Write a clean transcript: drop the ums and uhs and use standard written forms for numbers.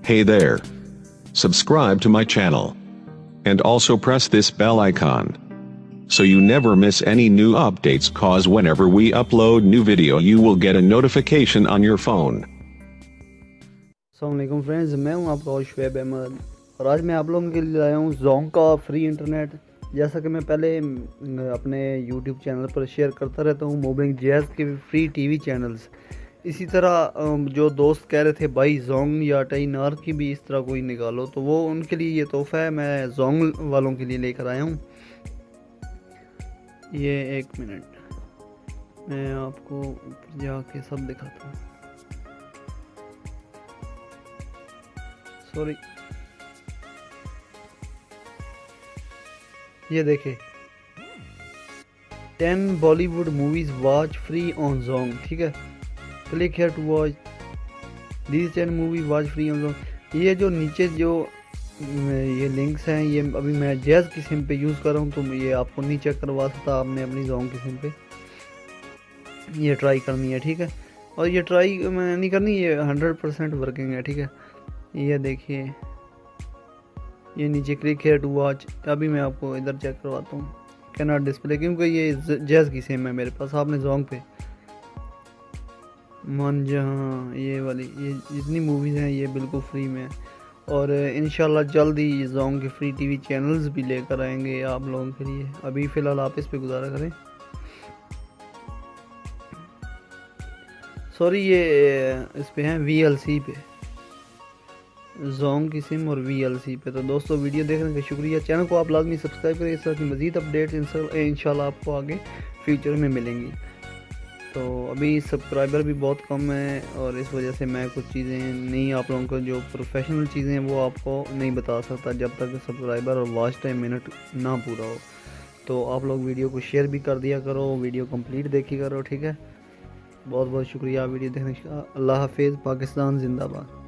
Hey there. Subscribe to my channel. And also press this bell icon, so you never miss any new updates, cause whenever we upload new video you will get a notification on your phone. अस्सलामुअलैकुम friends, मैं हूं आपका host Shoaib Ahmad और आज मैं आप लोगों के लिए लाया हूं जोंग का फ्री इंटरनेट। जैसा कि मैं पहले अपने यूट्यूब चैनल पर शेयर करता रहता हूं मोबिंग जैज़ के फ्री टीवी चैनल्स, इसी तरह जो दोस्त कह रहे थे भाई जोंग या टाइनार की भी इस तरह कोई निकालो, तो वो उनके लिए ये तोहफ़ा है। मैं जोंग वालों के लिए लेकर आया हूँ। ये एक मिनट, मैं आपको ऊपर जाके सब दिखाता हूँ। सॉरी, ये देखे 10 Bollywood movies watch free on जोंग। ठीक है, click here to watch these 10 movie watch free on जोंग। ये जो नीचे जो ये लिंक्स हैं, ये अभी मैं जैज़ की सिम पे यूज़ कर रहा हूँ, तो ये आपको नहीं चेक करवा सकता। आपने अपनी जोंग की सिम पे ये ट्राई करनी है। ठीक है, और ये ट्राई मैंने नहीं करनी, ये 100% वर्किंग है। ठीक है, ये देखिए, ये नीचे क्लिक हियर टू वॉच। अभी मैं आपको इधर चेक करवाता हूँ, कैन नॉट डिस्प्ले, क्योंकि ये जैज़ की सिम है मेरे पास। आपने जोंग पे मन जहाँ ये वाली ये जितनी मूवीज़ हैं ये बिल्कुल फ्री में है, और इंशाल्लाह जल्द ही जोंग के फ्री टीवी चैनल्स भी लेकर आएंगे आप लोगों के लिए। अभी फ़िलहाल आप इस पे गुजारा करें। सॉरी, ये इस पे हैं VLC पे, जोंग की सिम और VLC पे। तो दोस्तों, वीडियो देखने का शुक्रिया। चैनल को आप लाजमी सब्सक्राइब करें, इस तरह की मज़ीद अपडेट्स इंशाल्लाह आपको आगे फ्यूचर में मिलेंगी। तो अभी सब्सक्राइबर भी बहुत कम है, और इस वजह से मैं कुछ चीज़ें नहीं, आप लोगों को जो प्रोफेशनल चीज़ें हैं वो आपको नहीं बता सकता जब तक सब्सक्राइबर और वॉच टाइम मिनट ना पूरा हो। तो आप लोग वीडियो को शेयर भी कर दिया करो, वीडियो कंप्लीट देखी करो। ठीक है, बहुत बहुत शुक्रिया वीडियो देखने का। अल्लाह हाफिज़। पाकिस्तान जिंदाबाद।